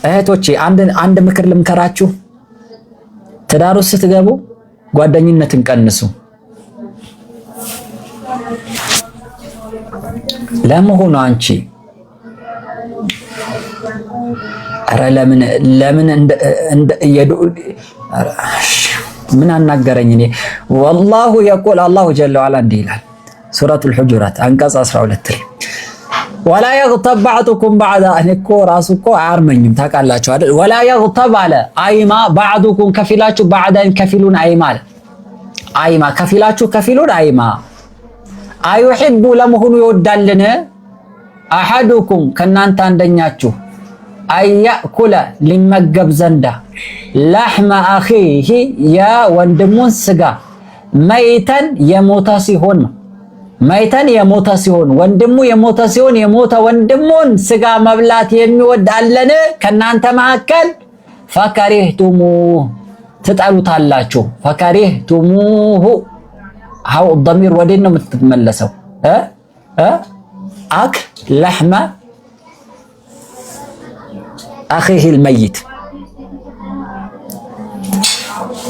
እህቶቼ አንድ ምክር ልምከራችሁ። ትዳር ውስጥ ስትገቡ ጓደኝነትን ቀንሱ። ለመሆኑ አንቺ ለምን ምን አናገረኝ እኔ والله يقول الله جل وعلا እንዲህ ይላል ሱረቱል ሁጁራት አንቀጽ 12 ላይ ولا يغتب بعضكم بعضا እኮ ራሱ እኮ አያርመኝም ታውቃላችሁ አይደል ولا يغتب አለ አይማ بعضكم ከፊላችሁ بعضን ከፊሉን አይማ ከፊላችሁ ከፊሉን አይማ አይحب ለመሆኑ ይወዳልን አሐዱኩም ከናንተ አንደኛችሁ አያኩለ ሊመገብ ዘንዳ ለሕመ አኺሂ የወንድሙን ስጋ መይተን የሞተ ሲሆን ወንድሙ የሞተ ሲሆን የሞተ ወንድሙን ስጋ መብላት የሚወድ አለን ከናንተ መካከል ፈከሪህቱሙ ትጠሉታላችሁ ፈከሪህቱሙሁ ሃው ضمير ወዴት ነው የምትመለሰው አክ ለሕመ አኺሂ الميت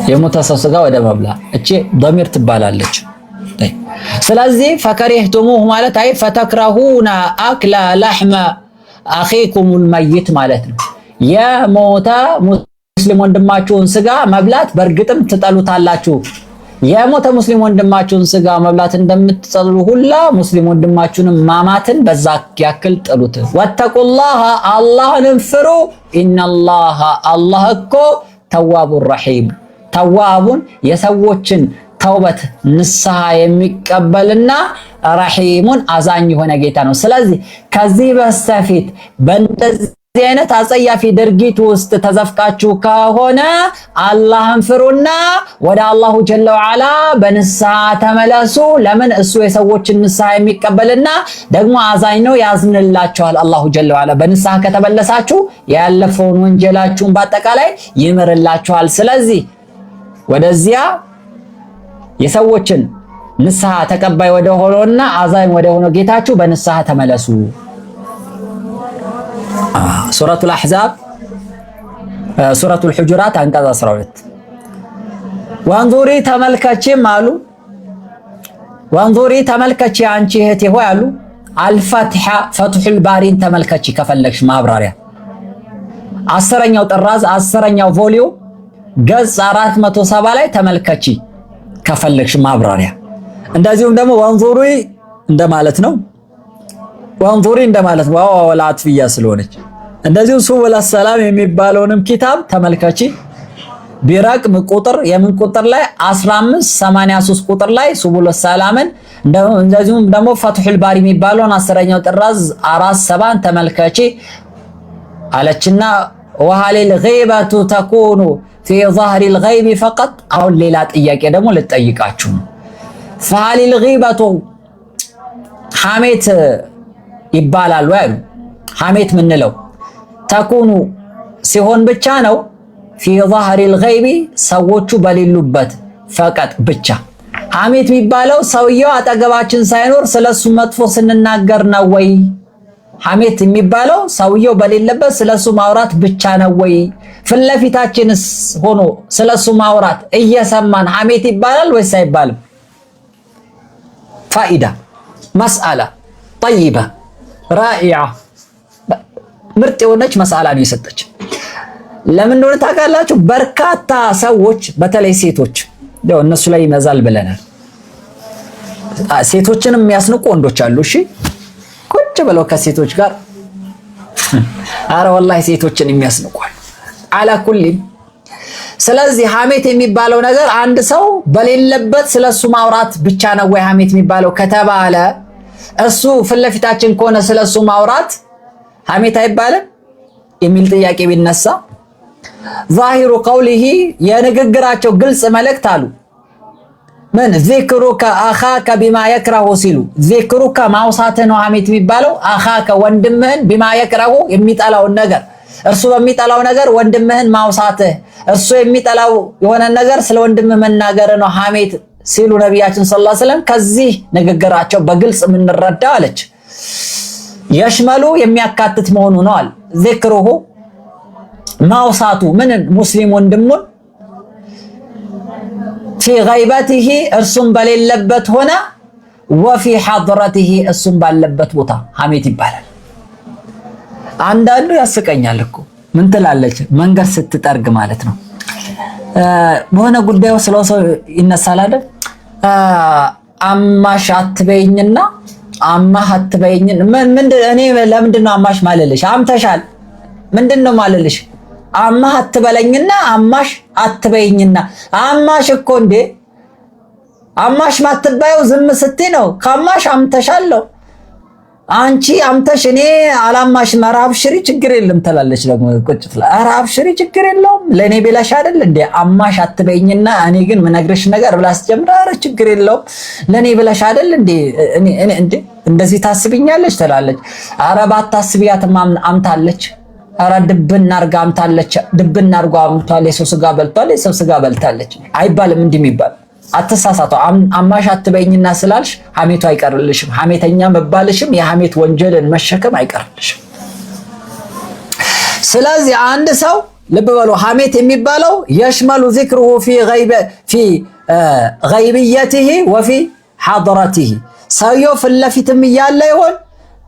የሞተ ሰው ስጋ ወደ መብላ እቺ ضمير ትባላለች። ስለዚህ ፈከሪህቱሙሁ ማለት አይ ፈተክረሁና አክላ ለሕመ አኺኩም الميت ማለት ነው። የሞተ ሙስሊም ወንድማችሁን ስጋ መብላት በእርግጥም ትጠሉታላችሁ። የሞተ ሙስሊም ወንድማችሁን ስጋ መብላት እንደምትጠሉ ሁላ ሙስሊም ወንድማችሁንም ማማትን በዛ ያክል ጥሉት። ወተቁላህ አላህን ፍሩ ኢነላህ አላህ እኮ ተዋቡር ረሂም ተዋቡን የሰዎችን ተውበት ንስሐ የሚቀበልና ረሂሙን አዛኝ የሆነ ጌታ ነው። ስለዚህ ከዚህ በስተፊት በእንደዚህ አይነት አጸያፊ ድርጊት ውስጥ ተዘፍቃችሁ ከሆነ አላህን ፍሩና ወደ አላሁ ጀለ ወዐላ በንስሐ ተመለሱ። ለምን እሱ የሰዎችን ንስሐ የሚቀበልና ደግሞ አዛኝ ነው፣ ያዝንላችኋል። አላሁ ጀለ ወዐላ በንስሐ ከተመለሳችሁ ያለፈውን ወንጀላችሁን በአጠቃላይ ይምርላችኋል። ስለዚህ ወደዚያ የሰዎችን ንስሐ ተቀባይ ወደ ሆኖና አዛኝ ወደ ሆኖ ጌታችሁ በንስሐ ተመለሱ። ሱረቱል አሕዛብ ሱረቱል ሁጁራት አንቀጽ 12 ወንዙሪ ተመልከቺም አሉ ወንዙሪ ተመልከቺ አንቺ እህቴ ሆይ አሉ አልፈትሐ ፈትሑል ባሪን ተመልከቺ ከፈለግሽ ማብራሪያ 10ኛው ጥራዝ 10ኛው ቮሊዩም ገጽ 470 ላይ ተመልከቺ ከፈለግሽ ማብራሪያ። እንደዚሁም ደግሞ ወንዙሪ እንደማለት ነው ወንዙሪ እንደማለት ነው ወላትፍያ ስለሆነች እንደዚሁ ሱቡለ ሰላም የሚባለውንም ኪታብ ተመልከቺ ቢረቅም ቁጥር የምን ቁጥር ላይ 1583 ቁጥር ላይ ሱቡለ ሰላምን እንደዚሁም ደግሞ ፈትሑል ባሪ የሚባለውን 10ኛው ጥራዝ 47 ተመልከቺ አለችና ወሃሊል ገይበቱ ተኩኑ ፊ ظهሪል ገይብ ፈቀጥ። አሁን ሌላ ጥያቄ ደግሞ ልጠይቃችሁ ነው። ፈሃሊል ገይበቱ ሐሜት ይባላል ወይ? ሐሜት ምንለው ተኩኑ ሲሆን ብቻ ነው ፊ ظهሪል ገይብ ሰዎቹ በሌሉበት ፈቀጥ ብቻ። ሐሜት የሚባለው ሰውየው አጠገባችን ሳይኖር ስለሱ መጥፎ ስንናገር ነው ወይ? ሐሜት የሚባለው ሰውየው በሌለበት ስለሱ ማውራት ብቻ ነው ወይ? ፍለፊታችንስ ሆኖ ስለሱ ማውራት እየሰማን ሐሜት ይባላል ወይስ አይባልም? ፋኢዳ መስአላ ጠይባ ራኢዓ ምርጥ የሆነች መስአላ ነው የሰጠች። ለምን እንደሆነ ታውቃላችሁ? በርካታ ሰዎች በተለይ ሴቶች ያው እነሱ ላይ ይመዛል ብለናል። ሴቶችንም የሚያስንቁ ወንዶች አሉ። እሺ ቁጭ ብለው ከሴቶች ጋር አረ ወላሂ ሴቶችን የሚያስንቋል አላ ኩሊ። ስለዚህ ሐሜት የሚባለው ነገር አንድ ሰው በሌለበት ስለሱ ማውራት ብቻ ነው ወይ ሐሜት የሚባለው ከተባለ እሱ ፍለፊታችን ከሆነ ስለሱ ማውራት ሐሜት አይባልም የሚል ጥያቄ ቢነሳ ዛሂሩ ቀውሊሂ የንግግራቸው ግልጽ መልእክት አሉ ምን ዚክሩከ አኻከ ቢማ የክረሁ ሲሉ ዚክሩከ ማውሳትህ ነው ሐሜት የሚባለው። አኻከ ወንድምህን ቢማ የክረሁ የሚጠላውን ነገር እርሱ በሚጠላው ነገር ወንድምህን ማውሳትህ እርሱ የሚጠላው የሆነ ነገር ስለ ወንድምህ መናገር ነው ሐሜት ሲሉ ነቢያችን ሰለላሁ ዐለይሂ ወሰለም ከዚህ ንግግራቸው በግልጽ የምንረዳው አለች የሽመሉ የሚያካትት መሆኑ ነው አለ። ዚክሩሁ ማውሳቱ ምንን ሙስሊም ወንድሙን ፊ ገይበቲሂ እርሱም በሌለበት ሆነ ወፊ ሐድረቲሂ እሱም ባለበት ቦታ ሐሜት ይባላል። አንዳንዱ ያስቀኛል እኮ ምን ትላለች መንገድ ስትጠርግ ማለት ነው በሆነ ጉዳዩ ስለሰው ይነሳል አይደል አማሽ አትበይኝና አማህ አትበይኝ እኔ ለምንድን ነው አማሽ ማለልሽ አምተሻል ምንድነው ማለልሽ አማህ አትበለኝና አማሽ አትበይኝና አማሽ እኮ እንዴ አማሽ ማትባየው ዝም ስትይ ነው ከአማሽ አምተሻለሁ አንቺ አምተሽ እኔ አላማሽ መራብ ሽሪ ችግር የለም ትላለች ደግሞ ቁጭ ትላ አራብ ሽሪ ችግር የለውም ለኔ ቤላሽ አይደል እንዴ አማሽ አትበይኝና እኔ ግን ምነግርሽ ነገር ብላስ ጀምራ ችግር የለውም ለኔ ቤላሽ አይደል እንዴ እኔ እንዴ እንደዚህ ታስብኛለች ትላለች አረባት ታስቢያት አምታለች አራ ድብና አርጋ አምታለች ድብና አርጋ አምታለች የሰው ስጋ በልቷል የሰው ስጋ በልታለች አይባልም እንዲህ የሚባል አትሳሳቱ አማሽ አትበይኝና ስላልሽ ሐሜቱ አይቀርልሽም ሐሜተኛ መባልሽም የሐሜት ወንጀልን መሸከም አይቀርልሽም ስለዚህ አንድ ሰው ልብ በሉ ሐሜት የሚባለው يشمل ذكره في غيبيته وفي حضرته ሰውየው ፍለፊትም ያለ ይሆን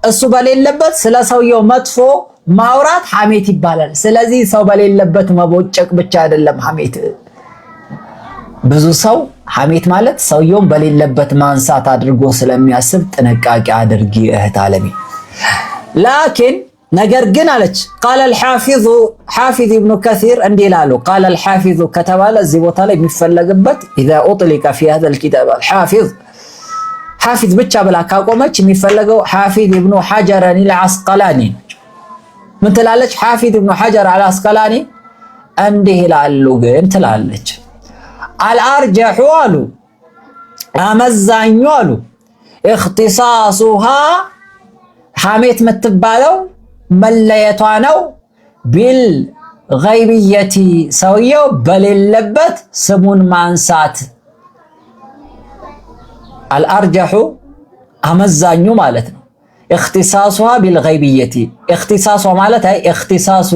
እሱ በሌለበት ስለ ሰውየው መጥፎ ማውራት ሐሜት ይባላል ስለዚህ ሰው በሌለበት መቦጨቅ ብቻ አይደለም ሐሜት ብዙ ሰው ሐሜት ማለት ሰውየውን በሌለበት ማንሳት አድርጎ ስለሚያስብ ጥንቃቄ አድርጊ እህት ዓለሚ لكن ነገር ግን አለች قال الحافظ حافظ ابن كثير እንዲላሉ قال الحافظ ከተባለ እዚህ ቦታ ላይ የሚፈለግበት اذا اطلق في هذا الكتاب الحافظ حافظ ብቻ ብላ ካቆመች የሚፈለገው حافظ ابن حجر العسقلاني ምን ትላለች حافظ ابن حجر العسقلاني እንዲህ ይላሉ ግን ትላለች الارجح አሉ አመዛኙ አሉ اختصاصها ሐሜት የምትባለው መለየቷ ነው بالغيبية ሰውየው በሌለበት ስሙን ማንሳት الارجح አመዛኙ ማለት ነው اختصاصها بالغيبية اختصاصها ማለት አይ اختصاص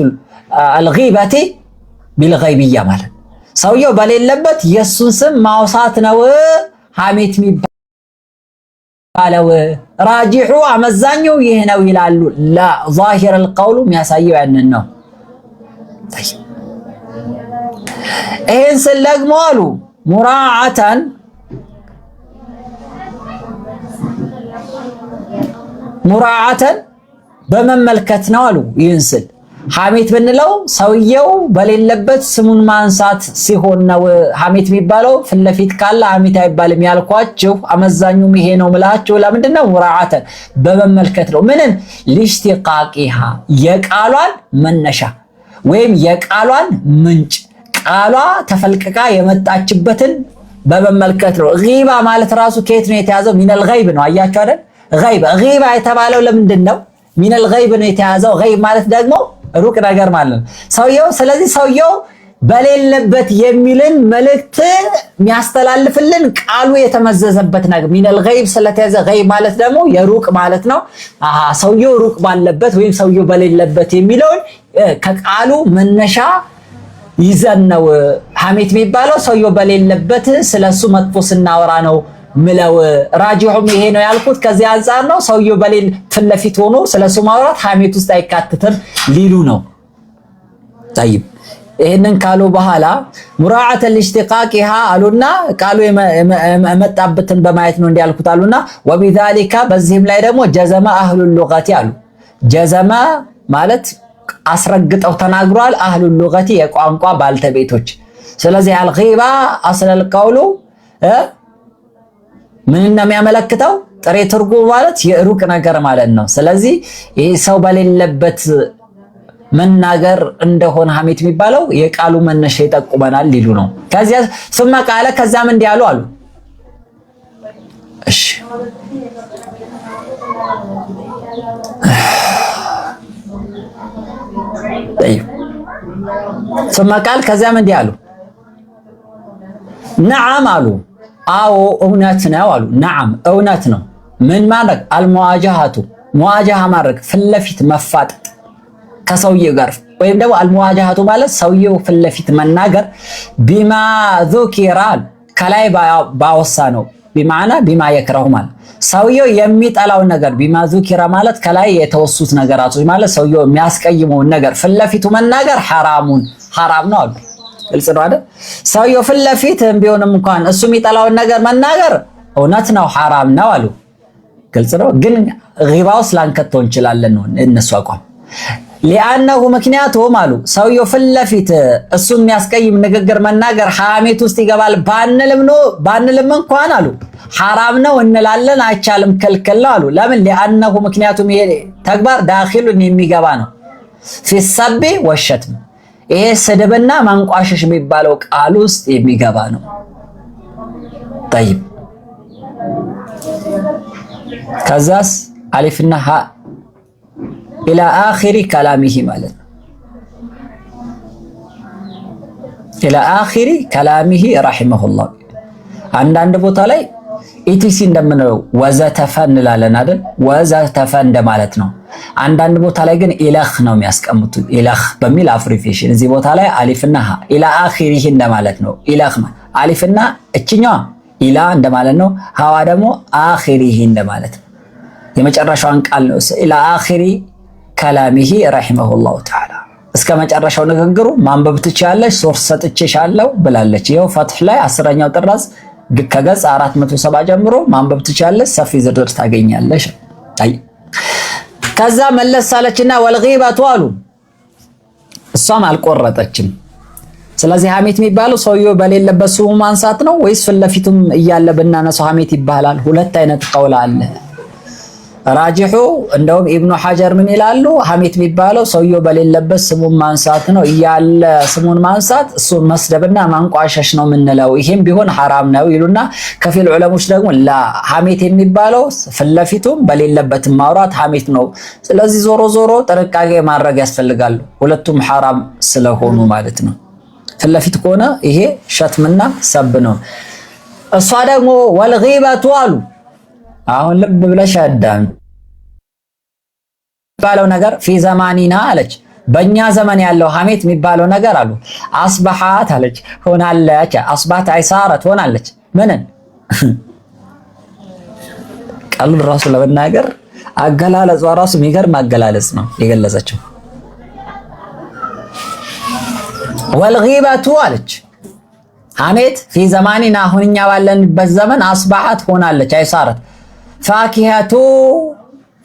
الغيبة بالغيبية ማለት ሰውየው በሌለበት የሱን ስም ማውሳት ነው ሐሜት የሚባለው ራጂሑ አመዛኙ ይሄ ነው ይላሉ ላ ظاهر القول የሚያሳየው ያንን ነው ይሄን ስለግሞ አሉ ሙራዓተን በመመልከት ነው አሉ ይህን ስል ሐሜት ብንለው ሰውየው በሌለበት ስሙን ማንሳት ሲሆን ነው ሐሜት የሚባለው ፍለፊት ካለ ሐሜት አይባልም ያልኳችሁ አመዛኙም ይሄ ነው ምላችሁ ለምንድነው ሙራዓተን በመመልከት ነው ምንን ሊሽቲቃቂሃ የቃሏን መነሻ ወይም የቃሏን ምንጭ ቃሏ ተፈልቅቃ የመጣችበትን በመመልከት ነው ጊባ ማለት ራሱ ከየት ነው የተያዘው ሚነል ገይብ ነው አያችሁ አይደል ጊባ የተባለው ለምንድነው ሚነል ገይብ ነው የተያዘው ገይብ ማለት ደግሞ ሩቅ ነገር ማለት ነው ሰውየው ስለዚህ ሰውየው በሌለበት የሚልን መልእክት የሚያስተላልፍልን ቃሉ የተመዘዘበት ነገር ሚነል ገይብ ስለተያዘ ገይብ ማለት ደግሞ የሩቅ ማለት ነው ሰውየው ሩቅ ባለበት ወይም ሰውየው በሌለበት የሚለውን ከቃሉ መነሻ ይዘን ነው ሐሜት የሚባለው ሰውየው በሌለበት ስለሱ መጥፎ ስናወራ ነው ምለው ራጂሁም ይሄ ነው ያልኩት ከዚህ አንፃር ነው ሰውየው በሌል ፍለፊት ሆኖ ስለሱ ማውራት ሐሜት ውስጥ አይካተትም ሊሉ ነው طيب ይሄንን ካሉ በኋላ ሙራዓተ ለሽቲቃቂሃ አሉና ቃሉ የመጣበትን በማየት ነው እንዲያልኩት አሉና ወቢዛሊካ በዚህም ላይ ደግሞ ጀዘማ አህሉ ሉጋቲ አሉ ጀዘማ ማለት አስረግጠው ተናግሯል አህሉ ሉጋቲ የቋንቋ ባልተቤቶች ስለዚህ አልጊባ አስለል ቀውሉ ምን እንደሚያመለክተው ጥሬ ትርጉም ማለት የሩቅ ነገር ማለት ነው ስለዚህ ይሄ ሰው በሌለበት መናገር እንደሆነ ሐሜት የሚባለው የቃሉ መነሻ ይጠቁመናል ሊሉ ነው ከዚያ ثم قال ከዛም እንዲያሉ አሉ እሺ ثم قال ከዛም እንዲያሉ ነዓም አሉ አዎ እውነት ነው አሉ ነዓም እውነት ነው ምን ማድረግ አልሙዋጃሃቱ ሙዋጃሃ ማድረግ ፍለፊት መፋጠጥ ከሰውየው ጋር ወይም ደግሞ አልሙዋጃሃቱ ማለት ሰውየው ፊት ለፊት መናገር ቢማ ذكر ከላይ ባወሳ ነው ቢማዕና ቢማ የክረሁ ማለት ሰውየው የሚጠላው ነገር ቢማ ذكر ማለት ከላይ የተወሱት ነገራቶች ማለት ሰውየው የሚያስቀይመው ነገር ፊት ለፊቱ መናገር ሐራም ነው አሉ። ግልጽ ነው አይደል? ሰውየው ፊት ለፊት ቢሆንም እንኳን እሱ የሚጠላውን ነገር መናገር እውነት ነው ሐራም ነው አሉ። ግልጽ ነው። ግን ጊባው ስላንከተው እንችላለን ነው እነሱ አቋም። ሊአነሁ ምክንያቱም አሉ ሰውየው ፊት ለፊት እሱ የሚያስቀይም ንግግር መናገር ሐሜት ውስጥ ይገባል ባንልም እንኳን አሉ ሐራም ነው እንላለን፣ አይቻልም ክልክል ነው አሉ። ለምን? ሊአነሁ ምክንያቱም ይሄ ተግባር ዳኺሉን የሚገባ ነው ፊሰቢ ወሸትም ይሄ ስድብና ማንቋሸሽ የሚባለው ቃል ውስጥ የሚገባ ነው። ጠይብ ከዛስ አሊፍና ሀ ኢላ አኺሪ ከላሚሂ ማለት ነው። ኢላ አኺሪ ከላሚሂ ረሂመሁላህ። አንዳንድ ቦታ ላይ ኢቲሲ እንደምንለው ወዘተፈ እንላለን አይደል? ወዘተፈ እንደማለት ነው። አንዳንድ ቦታ ላይ ግን ኢለኽ ነው የሚያስቀምጡት። ኢለኽ በሚል አፍሪፌሽን እዚህ ቦታ ላይ አሊፍና ሀ ኢላ አኺሪሂ እንደማለት ነው። ኢለኽ አሊፍና እችኛዋ ኢላ እንደማለት ነው። ሀዋ ደግሞ አኺሪሂ እንደማለት ነው። የመጨረሻውን ቃል ነው ኢላ አኺሪ ከላሚሂ ረሂመሁላሁ ተዓላ። እስከ መጨረሻው ንግግሩ ማንበብ ትችያለሽ፣ ሶርስ ሰጥቼሻለሁ ብላለች። ይኸው ፈትህ ላይ 10ኛው ጥራዝ ከገጽ 470 ጀምሮ ማንበብ ትችያለሽ፣ ሰፊ ዝርዝር ታገኛለሽ። አይ ከዛ መለስ አለችና ወልጊበቱ አሉ እሷም አልቆረጠችም። ስለዚህ ሐሜት የሚባለው ሰውየው በሌለበት ስሙ ማንሳት ነው ወይስ ፊት ለፊቱም እያለ ብናነሳው ሐሜት ይባላል? ሁለት አይነት ቀውል አለ። ራጂሑ እንደውም ኢብኑ ሐጀር ምን ይላሉ? ሐሜት የሚባለው ሰውየው በሌለበት ስሙን ማንሳት ነው፣ እያለ ስሙን ማንሳት እሱን መስደብና ማንቋሸሽ ነው የምንለው፣ ይሄም ቢሆን ሐራም ነው ይሉና ከፊል ዑለሞች ደግሞ ላ ሐሜት የሚባለው ፊት ለፊቱም በሌለበትም ማውራት ሐሜት ነው። ስለዚህ ዞሮ ዞሮ ጥንቃቄ ማድረግ ያስፈልጋል፣ ሁለቱም ሐራም ስለሆኑ ማለት ነው። ፊት ለፊት ከሆነ ይሄ ሸትምና ሰብ ነው። እሷ ደግሞ ወልጊበቱ አሉ አሁን ልብ ብለሽ አዳም ባለው ነገር ፊ ዘማኒና አለች በእኛ ዘመን ያለው ሐሜት የሚባለው ነገር አሉ አስበሐት አለች ሆናለች። አስበሐት አይሳረት ሆናለች። ምንን ቃሉን ራሱ ለመናገር አገላለጿ ራሱ የሚገርም አገላለጽ ነው የገለጸችው። ወልጊበቱ አለች ሐሜት ፊ ዘማኒና አሁን እኛ ባለንበት ዘመን አስበሐት ሆናለች አይሳረት ፋኪሃቱ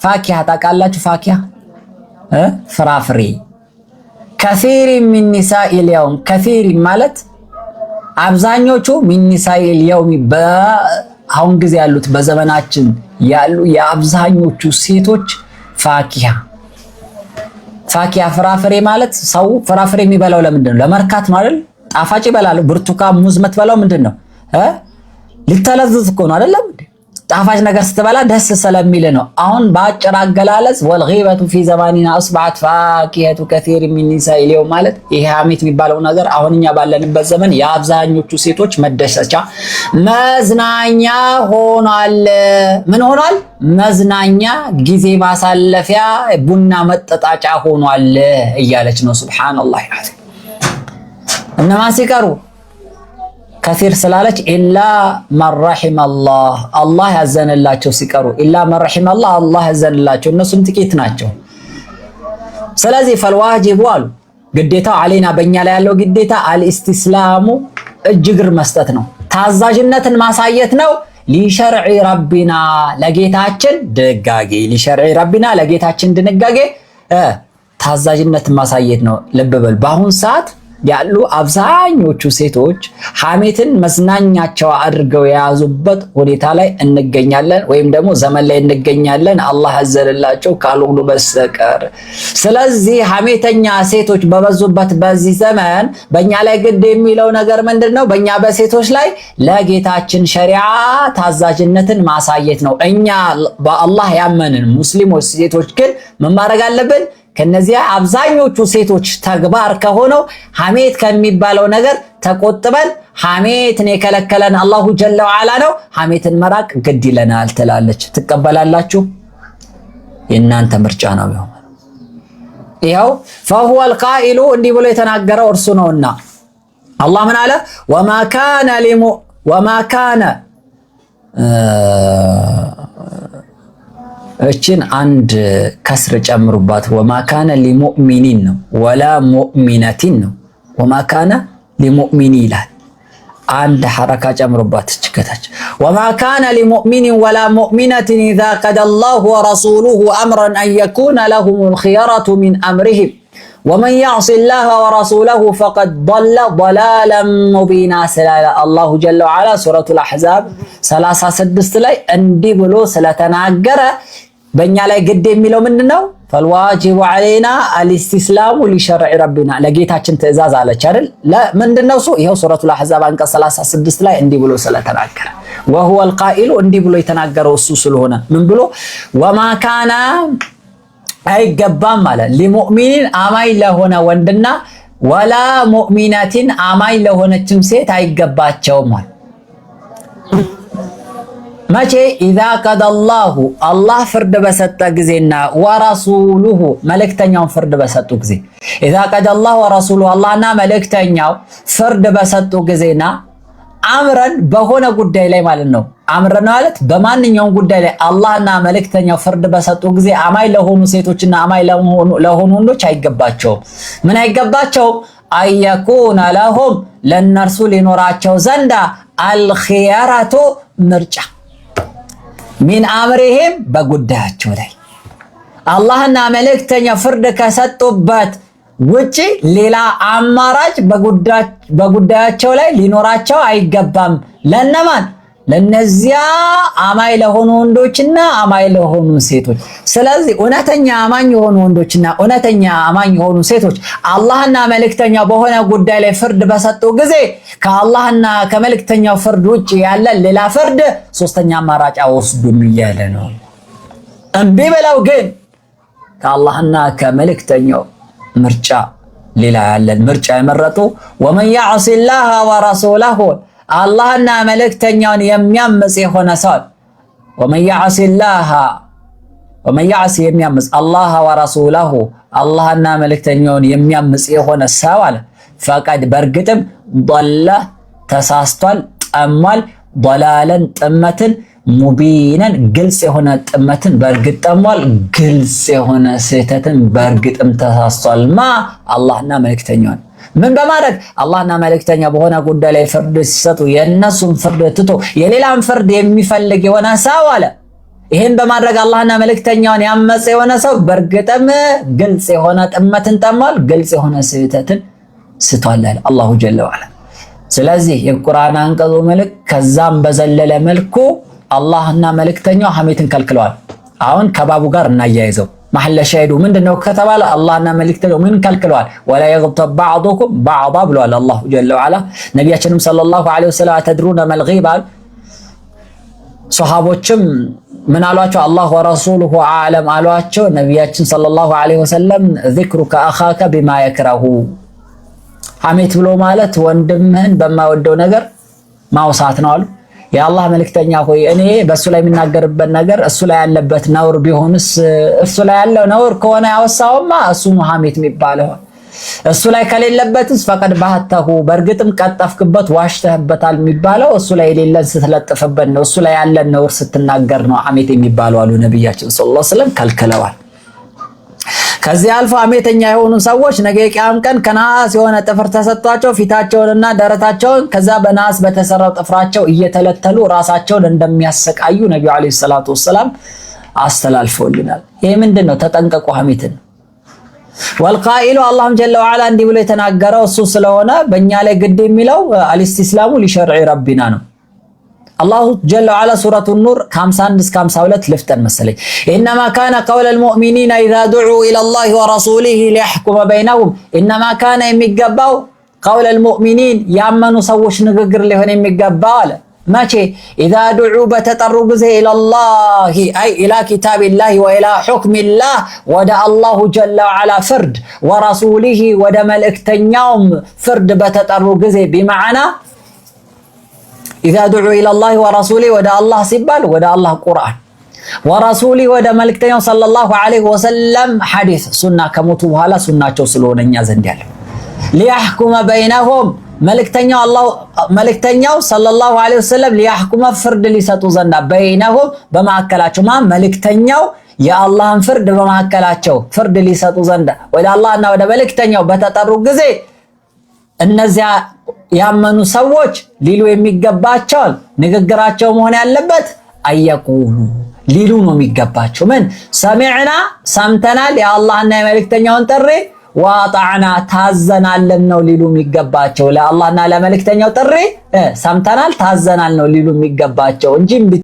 ፋኪሃ ታውቃላችሁ? ፋኪሃ ፍራፍሬ ከሲር ሚን ኒሳኢል የውም ከሲር ማለት አብዛኞቹ ሚን ኒሳኢል የውም በአሁን ጊዜ ያሉት በዘመናችን ያሉ የአብዛኞቹ ሴቶች ፋኪሃ ፍራፍሬ ማለት ሰው ፍራፍሬ የሚበላው ለምንድን ነው? ለመርካት ነው አይደል? ጣፋጭ ይበላሉ። ብርቱካን ሙዝ የምትበላው ምንድን ነው? ሊተለዝዝ እኮ ነው አይደለም? ጣፋጭ ነገር ስትበላ ደስ ስለሚል ነው። አሁን በአጭር አገላለጽ ወልጊበቱ ፊ ዘማኒና አስበሐት ፋኪሀቱ ከሲር ሚን ኒሳኢል የውም ማለት ይሄ ሐሜት የሚባለው ነገር አሁን እኛ ባለንበት ዘመን የአብዛኞቹ ሴቶች መደሰቻ መዝናኛ ሆኗል። ምን ሆኗል? መዝናኛ፣ ጊዜ ማሳለፊያ፣ ቡና መጠጣጫ ሆኗል እያለች ነው። ሱብሃንአላህ። እነማን ሲቀሩ ከሲር ስላለች ኢላ መን ረሒመላህ አላህ ያዘነላቸው ሲቀሩ ኢላ መን ረሒመላህ አላህ ያዘነላቸው እነሱም ጥቂት ናቸው። ስለዚህ ፈልዋጅቡ አሉ ግዴታው አለይና በእኛ ላይ ያለው ግዴታ አልኢስቲስላሙ እጅ እግር መስጠት ነው፣ ታዛዥነትን ማሳየት ነው። ሊሸርዒ ረቢና ለጌታችን ድንጋጌ ሊሸርዒ ረቢና ለጌታችን ድንጋጌ ታዛዥነትን ማሳየት ነው። ልብ በል በአሁን ሰዓት ያሉ አብዛኞቹ ሴቶች ሐሜትን መዝናኛቸው አድርገው የያዙበት ሁኔታ ላይ እንገኛለን፣ ወይም ደግሞ ዘመን ላይ እንገኛለን አላህ ያዘነላቸው ካልሆኑ በስተቀር። ስለዚህ ሐሜተኛ ሴቶች በበዙበት በዚህ ዘመን በእኛ ላይ ግድ የሚለው ነገር ምንድን ነው? በእኛ በሴቶች ላይ ለጌታችን ሸሪዓ ታዛዥነትን ማሳየት ነው። እኛ በአላህ ያመንን ሙስሊሞች ሴቶች ግን ምን ማድረግ አለብን? ከነዚያ አብዛኞቹ ሴቶች ተግባር ከሆነው ሐሜት ከሚባለው ነገር ተቆጥበን ሐሜትን የከለከለን አላሁ ጀለ ወዐላ ነው። ሐሜትን መራቅ ግድ ይለናል ትላለች። ትቀበላላችሁ? የእናንተ ምርጫ ነው። ይኸው فهو القائل እንዲህ ብሎ የተናገረው እርሱ ነውና አላህ ምን አለ وما كان እችን አንድ ከስር ጨምሩባት وما كان لمؤمن ነው ولا مؤمنة ነው وما كان لمؤمن ይላል አንድ ሐረካ ጨምሩባት እችከታች وما كان لمؤمن ولا مؤمنة إذا قضى الله ورسوله أمرا أن يكون لهم الخيرة من أمرهم ومن يعص الله ورسوله فقد ضل ضلالا مبينا سلال الله جل وعلا سورة الأحزاب 36 ላይ እንዲህ ብሎ ስለተናገረ በእኛ ላይ ግድ የሚለው ምንድነው فالواجب علينا الاستسلام لشرع ربنا ለጌታችን ትእዛዝ አለች አይደል ለምንድነው እሱ ይሄው ሱረቱ الأحزاب አንቀጽ 36 ላይ እንዲህ ብሎ ስለተናገረ وهو القائل እንዲህ ብሎ የተናገረው እሱ ስለሆነ ምን ብሎ وما كان አይገባም ማለት لمؤمن አማኝ ለሆነ ወንድና ولا مؤمنة አማኝ ለሆነችም ሴት አይገባቸውም ማለት መቼ إذا قضى الله الله ፍርድ በሰጠ ጊዜና ورسوله መልእክተኛው ፍርድ በሰጡ ጊዜ إذا قضى الله ورسوله አላህና መልእክተኛው ፍርድ በሰጡ ጊዜና አምረን በሆነ ጉዳይ ላይ ማለት ነው አምረን ማለት በማንኛውም ጉዳይ ላይ አላህና መልእክተኛው ፍርድ በሰጡ ጊዜ አማኝ ለሆኑ ሴቶችና አማኝ ለሆኑ ወንዶች አይገባቸውም ምን አይገባቸውም አየኩነ ለሁም ለነርሱ ሊኖራቸው ዘንዳ አልኺያራቱ ምርጫ ሚን አምሪሂም በጉዳያቸው ላይ አላህና መልእክተኛው ፍርድ ከሰጡበት ውጪ ሌላ አማራጭ በጉዳያቸው ላይ ሊኖራቸው አይገባም ለነማን ለነዚያ አማኝ ለሆኑ ወንዶችና አማኝ ለሆኑ ሴቶች ስለዚህ እውነተኛ አማኝ የሆኑ ወንዶችና እውነተኛ አማኝ የሆኑ ሴቶች አላህና መልእክተኛው በሆነ ጉዳይ ላይ ፍርድ በሰጡ ጊዜ ከአላህና ከመልእክተኛው ፍርድ ውጪ ያለ ሌላ ፍርድ ሶስተኛ አማራጭ ወስዱም እያለ ነው እምቢ ብለው ግን ከአላህና ከመልእክተኛው ምርጫ ሌላ ያለን ምርጫ የመረጡ ومن يعص الله ورسوله አላህና መልእክተኛውን የሚያምጽ የሆነ ሰው ومن يعص የሚያምጽ الله ورسوله አላህና መልእክተኛውን የሚያምጽ የሆነ ሰው አለ فقد በርግጥም ضل ተሳስቷል ጠሟል ضلالا ጥመትን ሙቢነን ግልጽ የሆነ ጥመትን በርግጥ ጠሟል ግልጽ የሆነ ስህተትን በርግጥም ተሳስቷል አላህና መልእክተኛው ምን በማድረግ አላህና መልእክተኛው በሆነ ጉዳይ ላይ ፍርድ ሲሰጡ የነሱን ፍርድ ትቶ የሌላን ፍርድ የሚፈልግ የሆነ ሰው አለ ይሄን በማድረግ አላህና መልእክተኛውን ያመፀ የሆነ ሰው በርግጥም ግልጽ የሆነ ጥመትን ጠሟል ግልጽ የሆነ ስህተትን ስቷል አላሁ ጀለ ወዐላ ስለዚህ የቁርአን አንቀጹ መልክ ከዛም በዘለለ መልኩ አላህና መልእክተኛው ሐሜትን ከልክለዋል አሁን ከባቡ ጋር እናያይዘው محل شاهدوا ምንድነው ከተባለ አላህና መልእክተኛው ምን ከልክለዋል ولا يغتب بعضكم بعضا ብለዋል አላሁ ጀለ ወዐላ ነብያችንም ሰለላሁ ዐለይሂ ወሰለም ተድሩና መልገይብ ሱሐቦችም ምን አሏቸው አላህ ወረሱሉሁ አዕለም አሏቸው ነብያችን ሰለላሁ ዐለይሂ ወሰለም ذكرك اخاك بما يكره ሐሜት ብሎ ማለት ወንድምህን በማይወደው ነገር ማውሳት ነው አሉ የአላህ መልእክተኛ ሆይ እኔ በሱ ላይ የሚናገርበት ነገር እሱ ላይ ያለበት ነውር ቢሆንስ እሱ ላይ ያለው ነውር ከሆነ ያወሳውማ እሱ ሐሜት የሚባለው እሱ ላይ ከሌለበትስ ፈቀድ ባህተሁ በርግጥም ቀጠፍክበት ዋሽተህበታል የሚባለው እሱ ላይ የሌለን ስትለጥፍበት ነው እሱ ላይ ያለን ነውር ስትናገር ነው ሐሜት የሚባለው አሉ ነብያችን ሰለላሁ ዐለይሂ ወሰለም ከልክለዋል ከዚህ አልፎ ሐሜተኛ የሆኑ ሰዎች ነገ ቂያም ቀን ከነሐስ የሆነ ጥፍር ተሰጥቷቸው ፊታቸውንና ደረታቸውን ከዛ በነሐስ በተሰራው ጥፍራቸው እየተለተሉ ራሳቸውን እንደሚያሰቃዩ ነብዩ አለይሂ ሰላቱ ወሰለም አስተላልፈውልናል ይሄ ምንድነው ተጠንቀቁ ሐሜትን والقائل الله جل وعلا እንዲህ ብሎ የተናገረው እሱ ስለሆነ በእኛ ላይ ግድ የሚለው አልስቲስላሙ ሊሸርዕ ረቢና ነው الله جل وعلا سورة النور 51-52 لفتن مسلي إنما كان قول المؤمنين إذا دعوا إلى الله ورسوله ليحكم بينهم إنما كان يمجباو قول المؤمنين يأمنوا سوش نغغر لهن يمجباو ماشي إذا دعوا بتطرق إلى الله أي إلى كتاب الله وإلى حكم الله ودع الله جل وعلا فرد ورسوله ودع ملئكتن يوم فرد بتطرق بمعنى إذا دعوا إلى الله ورسوله ودع الله سبال ودع الله قرآن ወረሱሊ ወደ መልእክተኛው ሰለላሁ ዐለይሂ ወሰለም ሐዲስ ሱና ከሞቱ በኋላ ሱናቸው ስለሆነ እኛ ዘንድ ያለ ሊያህኩመ በይነሁም መልእክተኛው ሰለላሁ ዐለይሂ ወሰለም ሊያህኩመ ፍርድ ሊሰጡ ዘንዳ በይነሁም በማዕከላቸው መልእክተኛው የአላህን ፍርድ በማዕከላቸው ፍርድ ሊሰጡ ዘንዳ ወደ አላህና ወደ መልእክተኛው በተጠሩ ጊዜ እነዚያ ያመኑ ሰዎች ሊሉ የሚገባቸው ንግግራቸው መሆን ያለበት አየቁሉ ሊሉ ነው የሚገባቸው። ምን ሰሚዕና ሰምተናል የአላህና የመልእክተኛውን ጥሪ ወአጣዕና ታዘናል ነው ሊሉ የሚገባቸው። ለአላህና ለመልእክተኛው ጥሪ ሰምተናል ታዘናል ነው ሊሉ የሚገባቸው እንጂ